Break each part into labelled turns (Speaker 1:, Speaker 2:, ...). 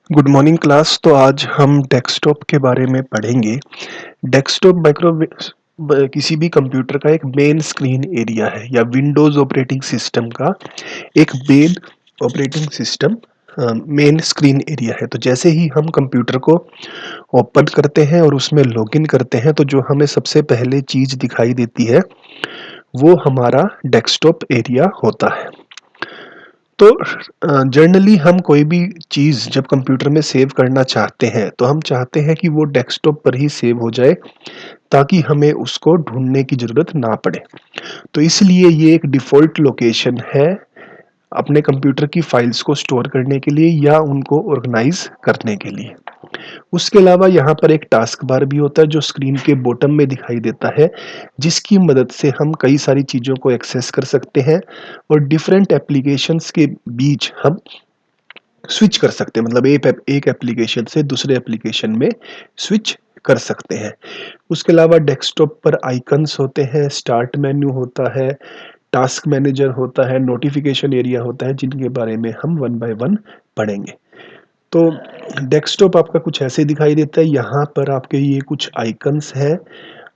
Speaker 1: Good morning class. तो आज हम डेस्कटॉप के बारे में पढ़ेंगे। डेस्कटॉप किसी भी कंप्यूटर का एक मेन स्क्रीन एरिया है या विंडोज ऑपरेटिंग सिस्टम का एक main operating system main screen area है। तो जैसे ही हम कंप्यूटर को ओपन करते हैं और उसमें लॉगिन करते हैं तो जो हमें सबसे पहले चीज दिखाई देती है वो हमारा डेस्कटॉप एरिया होता है। तो जनरली हम कोई भी चीज़ जब कंप्यूटर में सेव करना चाहते हैं तो हम चाहते हैं कि वो डेस्कटॉप पर ही सेव हो जाए ताकि हमें उसको ढूंढने की ज़रूरत ना पड़े। तो इसलिए ये एक डिफ़ॉल्ट लोकेशन है अपने कंप्यूटर की फाइल्स को स्टोर करने के लिए या उनको ऑर्गेनाइज करने के लिए। उसके अलावा यहाँ पर एक टास्क बार भी होता है जो स्क्रीन के बॉटम में दिखाई देता है, जिसकी मदद से हम कई सारी चीज़ों को एक्सेस कर सकते हैं और डिफरेंट एप्लीकेशंस के बीच हम स्विच कर सकते हैं। मतलब एक एप्लीकेशन से दूसरे एप्लीकेशन में स्विच कर सकते हैं। उसके अलावा डेस्कटॉप पर आइकन्स होते हैं, स्टार्ट मेन्यू होता है, टास्क मैनेजर होता है, नोटिफिकेशन एरिया होता है, जिनके बारे में हम वन बाय वन पढ़ेंगे। तो डेस्कटॉप आपका कुछ ऐसे दिखाई देता है। यहाँ पर आपके ये कुछ आइकन्स हैं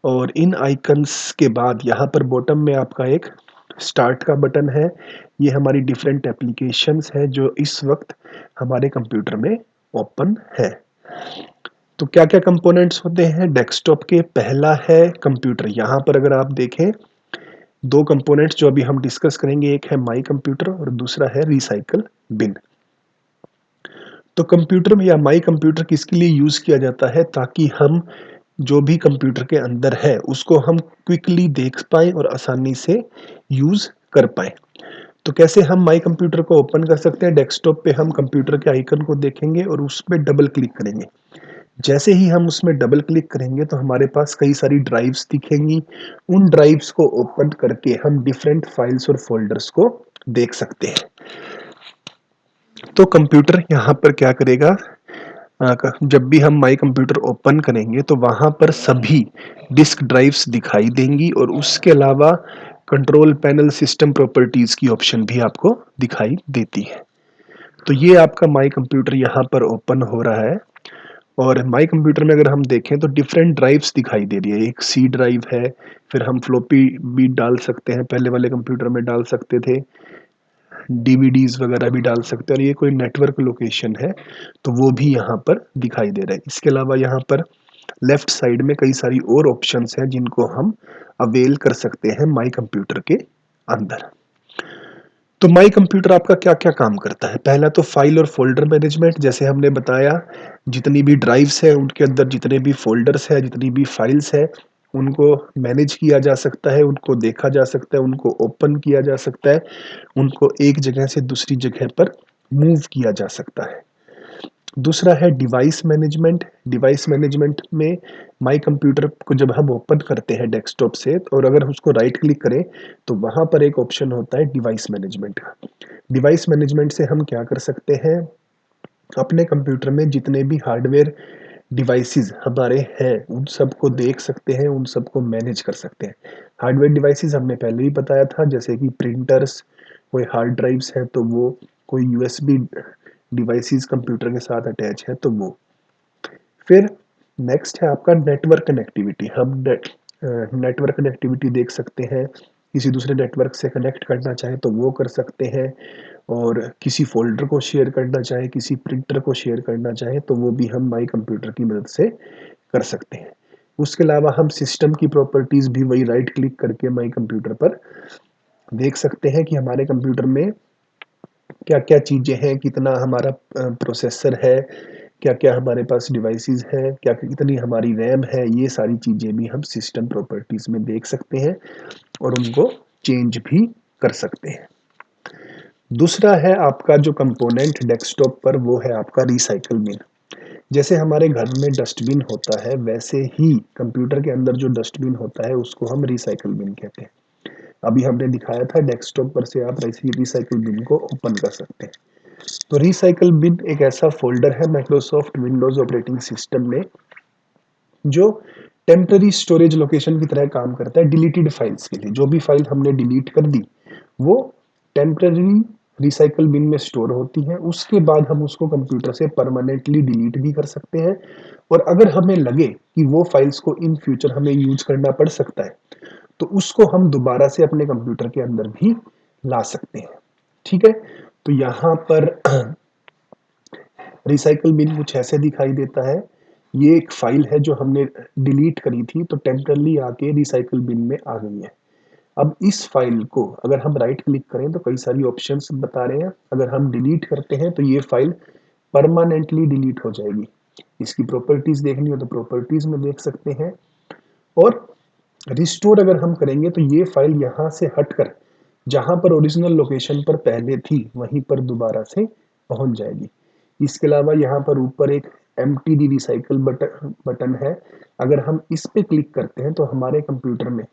Speaker 1: और इन आइकन्स के बाद यहाँ पर बॉटम में आपका एक स्टार्ट का बटन है। ये हमारी डिफरेंट एप्लीकेशंस है जो इस वक्त हमारे कंप्यूटर में ओपन है। तो क्या क्या कंपोनेंट्स होते हैं डेस्कटॉप के? पहला है कंप्यूटर। यहाँ पर अगर आप देखें दो कंपोनेंट्स जो अभी हम डिस्कस करेंगे, एक है माई कंप्यूटर और दूसरा है रिसाइकल बिन। तो कंप्यूटर में या माई कंप्यूटर किसके लिए यूज किया जाता है? ताकि हम जो भी कंप्यूटर के अंदर है उसको हम क्विकली देख पाए और आसानी से यूज कर पाए। तो कैसे हम माई कंप्यूटर को ओपन कर सकते हैं? डेस्कटॉप पे हम कंप्यूटर के आइकन को देखेंगे और उस पर डबल क्लिक करेंगे। जैसे ही हम उसमें डबल क्लिक करेंगे तो हमारे पास कई सारी ड्राइव्स दिखेंगी। उन ड्राइव्स को ओपन करके हम डिफरेंट फाइल्स और फोल्डर्स को देख सकते हैं। तो कंप्यूटर यहाँ पर क्या करेगा? जब भी हम माई कंप्यूटर ओपन करेंगे तो वहां पर सभी डिस्क ड्राइव्स दिखाई देंगी और उसके अलावा कंट्रोल पैनल सिस्टम प्रॉपर्टीज की ऑप्शन भी आपको दिखाई देती है। तो ये आपका माई कंप्यूटर यहाँ पर ओपन हो रहा है और माई कंप्यूटर में अगर हम देखें तो डिफरेंट ड्राइव्स दिखाई दे रही है। एक सी ड्राइव है, फिर हम फ्लोपी भी डाल सकते हैं, पहले वाले कंप्यूटर में डाल सकते थे, डीवीडीज वगैरह भी डाल सकते हैं और ये कोई नेटवर्क लोकेशन है तो वो भी यहाँ पर दिखाई दे रहा है। इसके अलावा यहाँ पर लेफ्ट साइड में कई सारी और ऑप्शंस हैं जिनको हम अवेल कर सकते हैं माई कंप्यूटर के अंदर। तो माई कंप्यूटर आपका क्या क्या काम करता है? पहला तो फाइल और फोल्डर मैनेजमेंट। जैसे हमने बताया जितनी भी ड्राइव्स है उनके अंदर जितने भी फोल्डर्स है, जितनी भी फाइल्स है, उनको मैनेज किया जा सकता है, उनको देखा जा सकता है, उनको ओपन किया जा सकता है, उनको एक जगह से दूसरी जगह पर मूव किया जा सकता है। दूसरा है डिवाइस मैनेजमेंट। डिवाइस मैनेजमेंट में माई कंप्यूटर को जब हम ओपन करते हैं डेस्कटॉप से और अगर उसको राइट क्लिक करें तो वहां पर एक ऑप्शन होता है डिवाइस मैनेजमेंट का। डिवाइस मैनेजमेंट से हम क्या कर सकते हैं? अपने कंप्यूटर में जितने भी हार्डवेयर डिवाइसेस हमारे हैं उन सबको देख सकते हैं, उन सबको मैनेज कर सकते हैं। हार्डवेयर डिवाइसेस हमने पहले ही बताया था, जैसे कि प्रिंटर्स, कोई हार्ड ड्राइव्स है तो वो, कोई यूएसबी डिवाइसेस कंप्यूटर के साथ अटैच है तो वो। फिर नेक्स्ट है आपका नेटवर्क कनेक्टिविटी। हम नेटवर्क कनेक्टिविटी देख सकते हैं, किसी दूसरे नेटवर्क से कनेक्ट करना चाहे तो वो कर सकते हैं और किसी फोल्डर को शेयर करना चाहे, किसी प्रिंटर को शेयर करना चाहे तो वो भी हम माई कंप्यूटर की मदद से कर सकते हैं। उसके अलावा हम सिस्टम की प्रॉपर्टीज भी वही राइट क्लिक करके माई कंप्यूटर पर देख सकते हैं कि हमारे कंप्यूटर में क्या क्या चीजें हैं, कितना हमारा प्रोसेसर है, क्या क्या हमारे पास डिवाइसेस है, क्या कितनी हमारी रैम है। ये सारी चीजें भी हम सिस्टम प्रॉपर्टीज में देख सकते हैं और उनको चेंज भी कर सकते हैं। दूसरा है आपका जो कंपोनेंट डेस्कटॉप पर, वो है आपका रिसाइकल बिन। जैसे हमारे घर में डस्टबिन होता है वैसे ही कंप्यूटर के अंदर जो डस्टबिन होता है उसको हम रिसाइकल बिन कहते हैं। अभी हमने दिखाया था डेस्कटॉप पर से आप रिसाइकल बिन को ओपन कर सकते हैं। तो रिसाइकल बिन एक ऐसा फोल्डर है माइक्रोसॉफ्ट विंडोज ऑपरेटिंग सिस्टम में जो टेम्पररी स्टोरेज लोकेशन की तरह काम करता है डिलीटेड फाइल्स के लिए। जो भी फाइल हमने डिलीट कर दी वो टेम्पररी रिसाइकल बिन में स्टोर होती हैं। उसके बाद हम उसको कंप्यूटर से परमानेंटली डिलीट भी कर सकते हैं, और अगर हमें लगे कि वो फाइल्स को इन फ्यूचर हमें यूज करना पड़ सकता है, तो उसको हम दोबारा से अपने कंप्यूटर के अंदर भी ला सकते हैं। ठीक है, तो यहाँ पर रिसाइकल बिन कुछ ऐसे दिखाई देता है। ये एक फाइल है जो हमने डिलीट करी थी, तो टेम्परली आके रिसाइकल बिन में आ गई है। अब इस फाइल को अगर हम राइट क्लिक करें तो कई सारी ऑप्शंस बता रहे हैं। अगर हम डिलीट करते हैं तो ये फाइल परमानेंटली डिलीट हो जाएगी। इसकी प्रॉपर्टीज देखनी हो तो प्रॉपर्टीज में देख सकते हैं, और रिस्टोर अगर हम करेंगे तो ये फाइल यहाँ से हटकर जहाँ पर ओरिजिनल लोकेशन पर पहले थी वहीं पर दोबारा से पहुंच जाएगी। इसके अलावा यहाँ पर ऊपर एक एमटीडी रिसाइकल बटन है। अगर हम इस पे क्लिक करते हैं तो हमारे कंप्यूटर में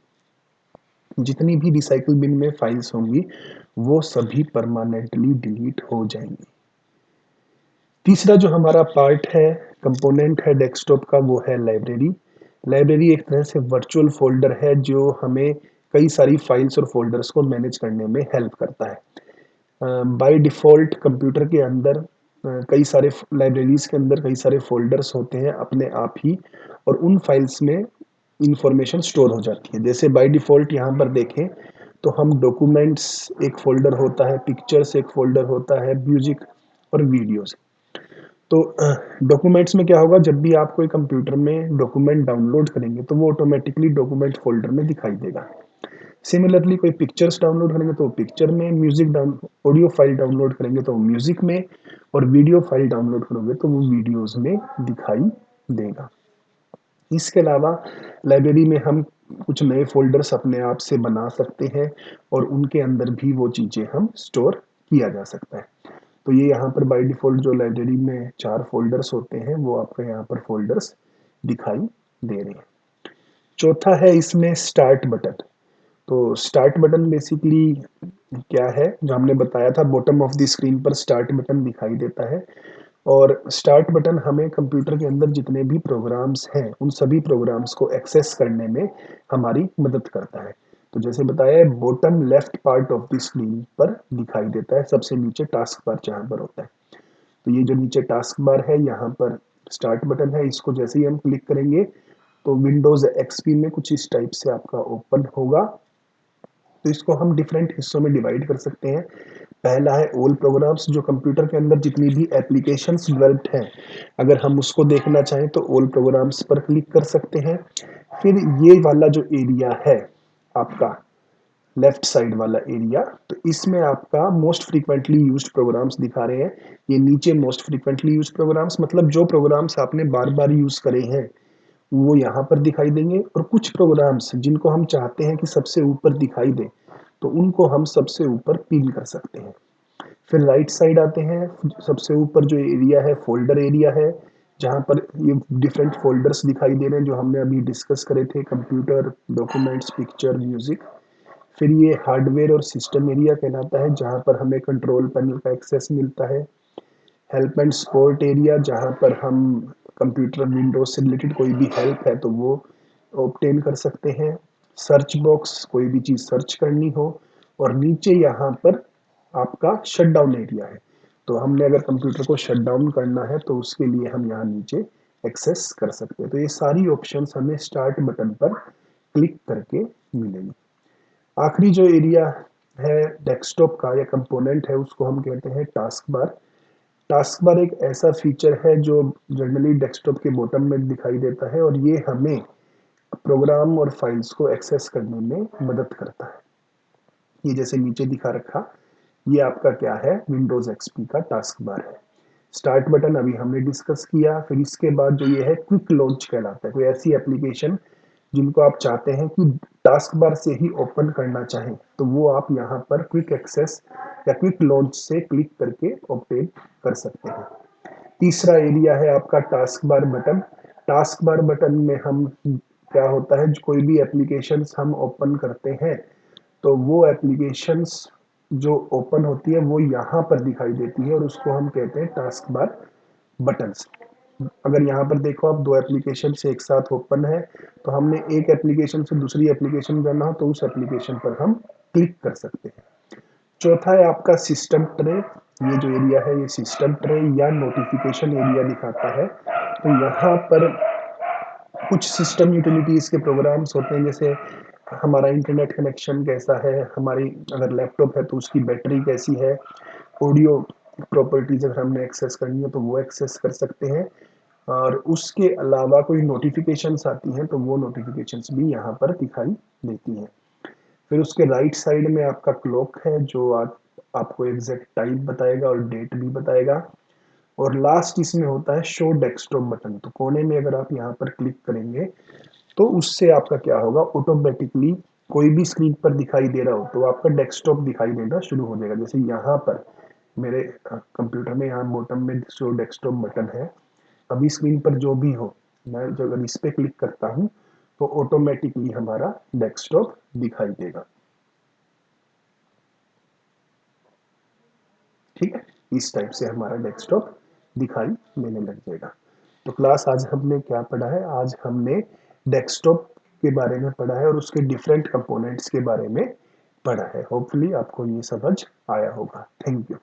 Speaker 1: जितनी भी रिसाइकल बिन में फाइल्स होंगी वो सभी परमानेंटली डिलीट हो जाएंगी। तीसरा जो हमारा पार्ट है, कंपोनेंट है डेस्कटॉप का, वो है लाइब्रेरी। लाइब्रेरी एक तरह से वर्चुअल फोल्डर है जो हमें कई सारी फाइल्स और फोल्डर्स को मैनेज करने में हेल्प करता है। बाय डिफ़ॉल्ट कंप्यूटर के अंदर कई सारे लाइब्रेरीज के अंदर कई सारे फोल्डर्स होते हैं अपने आप ही, और उन फाइल्स में इंफॉर्मेशन स्टोर हो जाती है। जैसे बाय डिफ़ॉल्ट यहाँ पर देखें तो हम डॉक्यूमेंट्स एक फ़ोल्डर होता है, पिक्चर्स एक फ़ोल्डर होता है, म्यूज़िक और वीडियोज़। तो डॉक्यूमेंट्स में क्या होगा, जब भी आप कोई कंप्यूटर में डॉक्यूमेंट डाउनलोड करेंगे तो वो ऑटोमेटिकली डॉक्यूमेंट फ़ोल्डर में दिखाई देगा। सिमिलरली कोई पिक्चर्स डाउनलोड करेंगे तो पिक्चर में, music down audio file download करेंगे तो म्यूज़िक में, और वीडियो फाइल डाउनलोड करोगे तो वो वीडियोज़ में दिखाई देगा। इसके अलावा लाइब्रेरी में हम कुछ नए फ़ोल्डर्स अपने आप से बना सकते हैं, और उनके अंदर भी वो चीज़ें हम स्टोर किया जा सकता है। तो ये यहाँ पर बाय डिफ़ॉल्ट जो लाइब्रेरी में 4 फ़ोल्डर्स होते हैं, वो आपको यहाँ पर फ़ोल्डर्स दिखाई दे रहे हैं। चौथा है इसमें स्टार्ट बटन। तो स्टार्ट बटन बेसिकली क्या है, जो हमने बताया था बॉटम ऑफ द स्क्रीन पर स्टार्ट बटन दिखाई देता है, और स्टार्ट बटन हमें कंप्यूटर के अंदर जितने भी प्रोग्राम्स हैं उन सभी प्रोग्राम्स को एक्सेस करने में हमारी मदद करता है। तो जैसे बताया, bottom left part of the screen पर दिखाई देता है, सबसे नीचे टास्क बार जहाँ पर होता है। तो ये जो नीचे टास्क बार है यहाँ पर स्टार्ट बटन है, इसको जैसे ही हम क्लिक करेंगे तो विंडोज एक्सपी में कुछ इस टाइप से आपका ओपन होगा। तो इसको हम डिफरेंट हिस्सों में डिवाइड कर सकते हैं। पहला है ऑल प्रोग्राम्स, जो कंप्यूटर के अंदर जितनी भी एप्लीकेशंस डेवलप्ड हैं, अगर हम उसको देखना चाहें तो ऑल प्रोग्राम्स पर क्लिक कर सकते हैं। फिर ये वाला जो एरिया है आपका, लेफ्ट साइड वाला एरिया, तो इसमें आपका मोस्ट फ्रीक्वेंटली यूज्ड प्रोग्राम्स दिखा रहे हैं। ये नीचे मोस्ट फ्रीक्वेंटली यूज्ड प्रोग्राम्स मतलब जो प्रोग्राम्स आपने बार बार यूज करे हैं वो यहाँ पर दिखाई देंगे, और कुछ प्रोग्राम्स जिनको हम चाहते हैं कि सबसे ऊपर दिखाई दे तो उनको हम सबसे ऊपर पिन कर सकते हैं। फिर राइट साइड आते हैं, सबसे ऊपर जो एरिया है फोल्डर एरिया है, जहाँ पर ये डिफरेंट फोल्डर्स दिखाई दे रहे हैं जो हमने अभी डिस्कस करे थे, कंप्यूटर, डॉक्यूमेंट्स, पिक्चर, म्यूजिक। फिर ये हार्डवेयर और सिस्टम एरिया कहलाता है, जहाँ पर हमें कंट्रोल पैनल का एक्सेस मिलता है। हेल्प एंड सपोर्ट एरिया, जहाँ पर हम कंप्यूटर विंडोज से रिलेटेड कोई भी हेल्प है तो वो ऑब्टेन कर सकते हैं। सर्च बॉक्स, कोई भी चीज़ सर्च करनी हो। और नीचे यहाँ पर आपका शट डाउन एरिया है, तो हमने अगर कंप्यूटर को शट डाउन करना है तो उसके लिए हम यहाँ नीचे एक्सेस कर सकते हैं। तो ये सारी ऑप्शंस हमें स्टार्ट बटन पर क्लिक करके मिलेंगी। आखिरी जो एरिया है डेस्कटॉप का या कंपोनेंट है, उसको हम कहते हैं टास्क बार। टास्क बार एक ऐसा फीचर है जो जनरली डेस्कटॉप के बॉटम में दिखाई देता है, और ये हमें प्रोग्राम और फाइल्स को एक्सेस करने में मदद करता है। ये जैसे नीचे दिखा रखा, ये आपका क्या है, विंडोज एक्सपी का टास्क बार है। स्टार्ट बटन अभी हमने डिस्कस किया। फिर इसके बाद जो ये है क्विक लॉन्च कहलाता है, कोई ऐसी एप्लीकेशन जिनको आप चाहते हैं कि टास्क बार से ही ओपन करना चाहें तो वो आप यहाँ पर क्विक एक्सेस या क्विक लॉन्च से क्लिक करके ओपन कर सकते हैं। तीसरा एरिया है आपका task bar button. Task bar button में हम क्या होता है, कोई भी एप्लीकेशंस हम ओपन करते हैं तो वो एप्लीकेशंस जो ओपन होती है वो यहाँ पर दिखाई देती है, और उसको हम कहते हैं टास्क बार बटन्स। अगर यहाँ पर देखो आप, दो एप्लीकेशन से एक साथ ओपन है, तो हमने एक एप्लीकेशन से दूसरी एप्लीकेशन करना हो तो उस एप्लीकेशन पर हम क्लिक कर सकते हैं। चौथा है आपका सिस्टम ट्रे। ये जो एरिया है ये सिस्टम ट्रे या नोटिफिकेशन एरिया दिखाता है। तो यहाँ पर कुछ सिस्टम यूटिलिटीज के प्रोग्राम्स होते हैं, जैसे हमारा इंटरनेट कनेक्शन कैसा है, हमारी अगर लैपटॉप है तो उसकी बैटरी कैसी है, ऑडियो प्रॉपर्टीज अगर हमने एक्सेस करनी है तो वो एक्सेस कर सकते हैं। और उसके अलावा कोई नोटिफिकेशंस आती हैं तो वो नोटिफिकेशंस भी यहाँ पर दिखाई देती हैं। फिर उसके राइट साइड में आपका क्लॉक है जो आपको एग्जैक्ट टाइम बताएगा और डेट भी बताएगा। और लास्ट इसमें होता है शो डेस्कटॉप बटन। तो कोने में अगर आप यहाँ पर क्लिक करेंगे तो उससे आपका क्या होगा, ऑटोमेटिकली कोई भी स्क्रीन पर दिखाई दे रहा हो तो आपका डेस्कटॉप दिखाई देना शुरू हो जाएगा। जैसे यहाँ पर मेरे कंप्यूटर में यहाँ बॉटम में शो डेस्कटॉप बटन है। अभी स्क्रीन पर जो भी हो, मैं जब अगर इस पे क्लिक करता हूँ तो ऑटोमेटिकली हमारा डेस्कटॉप दिखाई देगा। ठीक है, इस टाइप से हमारा डेस्कटॉप दिखाई देने लग जाएगा। तो क्लास आज हमने क्या पढ़ा है, आज हमने डेस्कटॉप के बारे में पढ़ा है और उसके डिफरेंट कंपोनेंट्स के बारे में पढ़ा है। होपफुली आपको ये समझ आया होगा। Thank you.